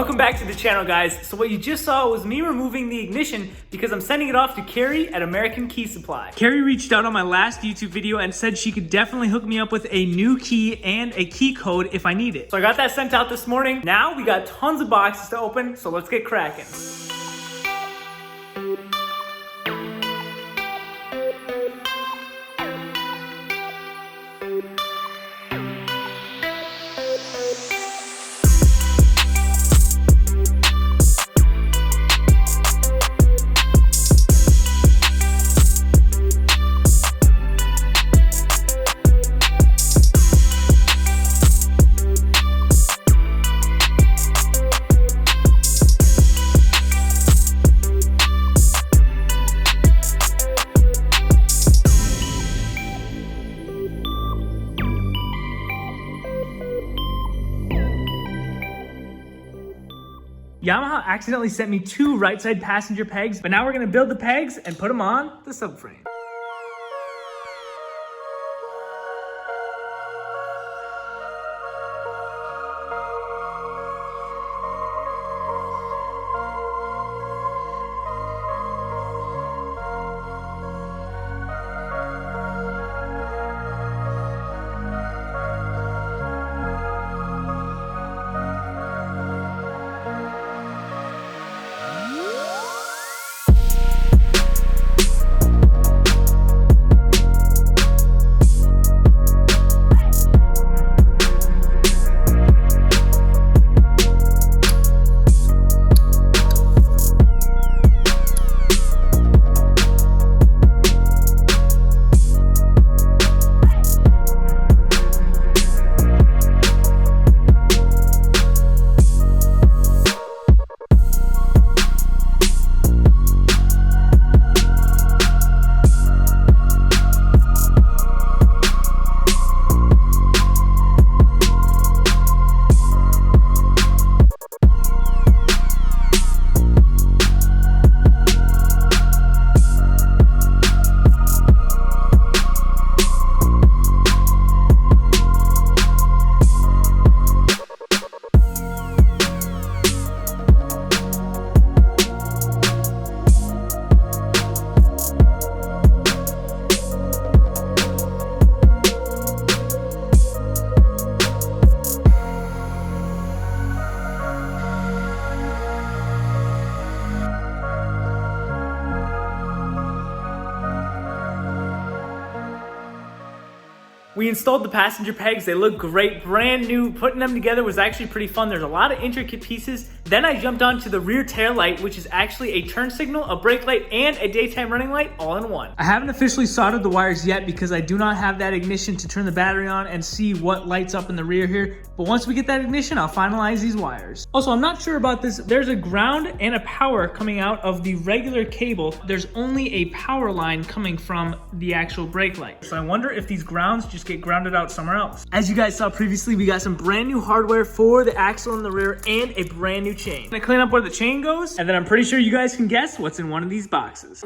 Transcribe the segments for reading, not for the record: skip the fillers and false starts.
Welcome back to the channel, guys. So what you just saw was me removing the ignition because I'm sending it off to Carrie at American Key Supply. Carrie reached out on my last YouTube video and said she could definitely hook me up with a new key and a key code if I need it. So I got that sent out this morning. Now we got tons of boxes to open, so let's get cracking. Yamaha accidentally sent me 2 right side passenger pegs, but now we're gonna build the pegs and put them on the subframe. We installed the passenger pegs. They look great, brand new. Putting them together was actually pretty fun. There's a lot of intricate pieces. Then I jumped onto the rear tail light, which is actually a turn signal, a brake light, and a daytime running light all in one. I haven't officially soldered the wires yet because I do not have that ignition to turn the battery on and see what lights up in the rear here. But once we get that ignition, I'll finalize these wires. Also, I'm not sure about this. There's a ground and a power coming out of the regular cable. There's only a power line coming from the actual brake light. So I wonder if these grounds just get grounded out somewhere else. As you guys saw previously, we got some brand new hardware for the axle in the rear and a brand new chain. I'm gonna clean up where the chain goes, and then I'm pretty sure you guys can guess what's in one of these boxes.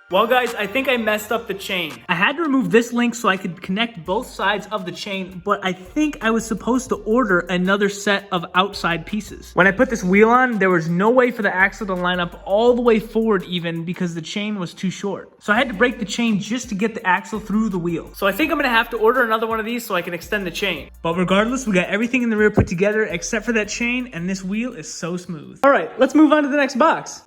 Well guys, I think I messed up the chain. I had to remove this link so I could connect both sides of the chain, but I think I was supposed to order another set of outside pieces. When I put this wheel on, there was no way for the axle to line up all the way forward even because the chain was too short. So I had to break the chain just to get the axle through the wheel. So I think I'm gonna have to order another one of these so I can extend the chain. But regardless, we got everything in the rear put together except for that chain, and this wheel is so smooth. All right, let's move on to the next box.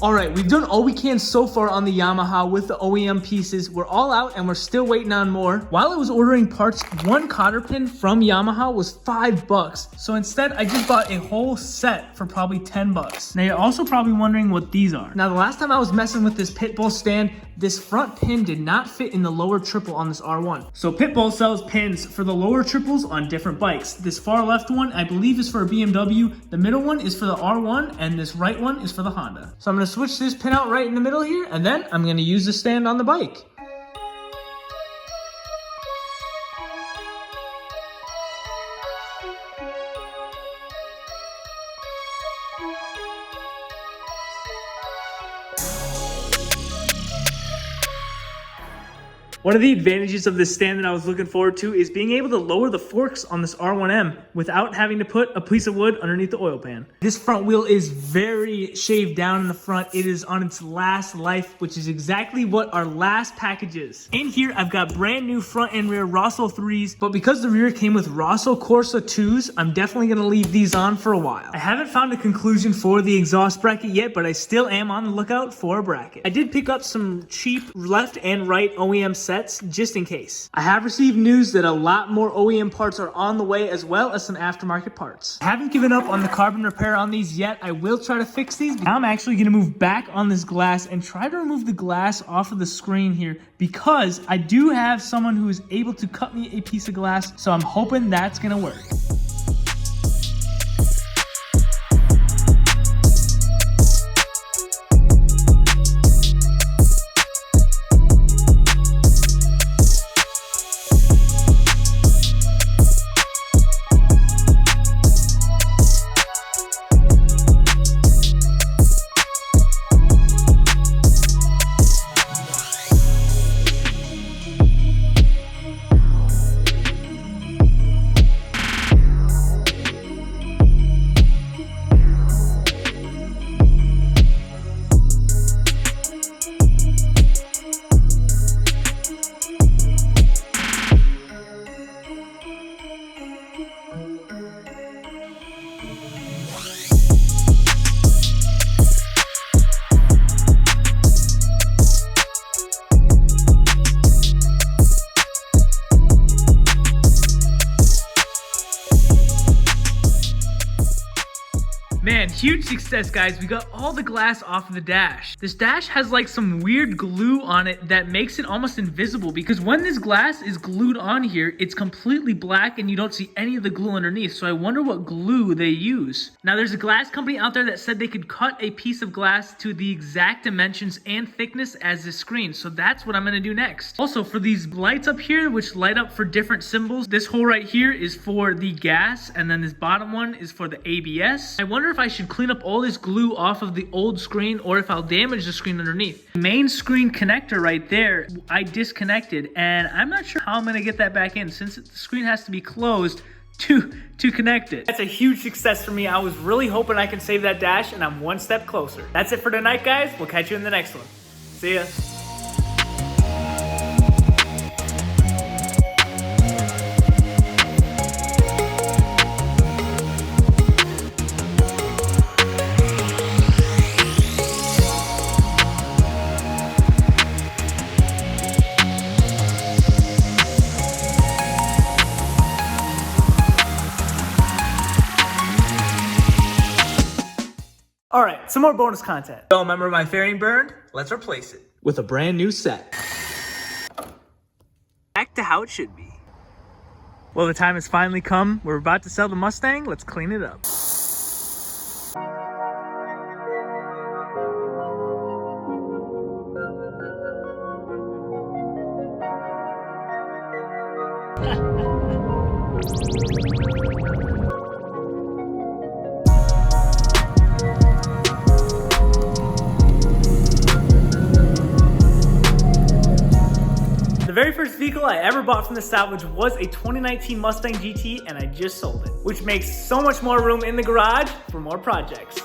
All right, we've done all we can so far on the Yamaha with the OEM pieces. We're all out and we're still waiting on more. While I was ordering parts, one cotter pin from Yamaha was $5. So instead, I just bought a whole set for probably $10. Now you're also probably wondering what these are. Now the last time I was messing with this Pitbull stand, this front pin did not fit in the lower triple on this R1. So Pitbull sells pins for the lower triples on different bikes. This far left one, I believe, is for a BMW. The middle one is for the R1, and this right one is for the Honda. So I'm gonna switch this pin out right in the middle here, and then I'm gonna use the stand on the bike. One of the advantages of this stand that I was looking forward to is being able to lower the forks on this R1M without having to put a piece of wood underneath the oil pan. This front wheel is very shaved down in the front. It is on its last life, which is exactly what our last package is. In here, I've got brand new front and rear Rosso 3s, but because the rear came with Rosso Corsa 2s, I'm definitely gonna leave these on for a while. I haven't found a conclusion for the exhaust bracket yet, but I still am on the lookout for a bracket. I did pick up some cheap left and right OEM sets just in case. I have received news that a lot more OEM parts are on the way, as well as some aftermarket parts. I haven't given up on the carbon repair on these yet. I will try to fix these. Now I'm actually going to move back on this glass and try to remove the glass off of the screen here, because I do have someone who is able to cut me a piece of glass, so I'm hoping that's going to work. Man, huge success, guys. We got all the glass off of the dash. This dash has like some weird glue on it that makes it almost invisible, because when this glass is glued on here, it's completely black and you don't see any of the glue underneath. So I wonder what glue they use. Now, there's a glass company out there that said they could cut a piece of glass to the exact dimensions and thickness as this screen. So that's what I'm gonna do next. Also, for these lights up here, which light up for different symbols, this hole right here is for the gas, and then this bottom one is for the ABS. I wonder if I should clean up all this glue off of the old screen or if I'll damage the screen underneath. The main screen connector right there, I disconnected, and I'm not sure how I'm gonna get that back in since the screen has to be closed to connect it. That's a huge success for me. I was really hoping I can save that dash, and I'm one step closer. That's it for tonight, guys. We'll catch you in the next one. See ya. All right, some more bonus content. Don't remember my fairing burned? Let's replace it with a brand new set. Back to how it should be. Well, the time has finally come. We're about to sell the Mustang. Let's clean it up. The very first vehicle I ever bought from the salvage was a 2019 Mustang GT, and I just sold it, which makes so much more room in the garage for more projects.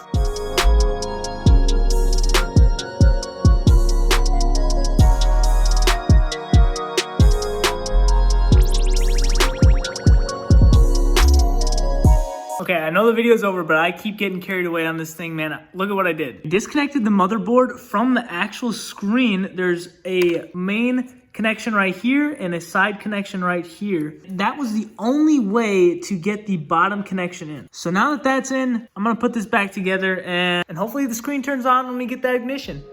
Okay, I know the video's over, but I keep getting carried away on this thing, man. Look at what I did. I disconnected the motherboard from the actual screen. There's a main connection right here and a side connection right here. That was the only way to get the bottom connection in. So now that that's in, I'm gonna put this back together and hopefully the screen turns on when we get that ignition.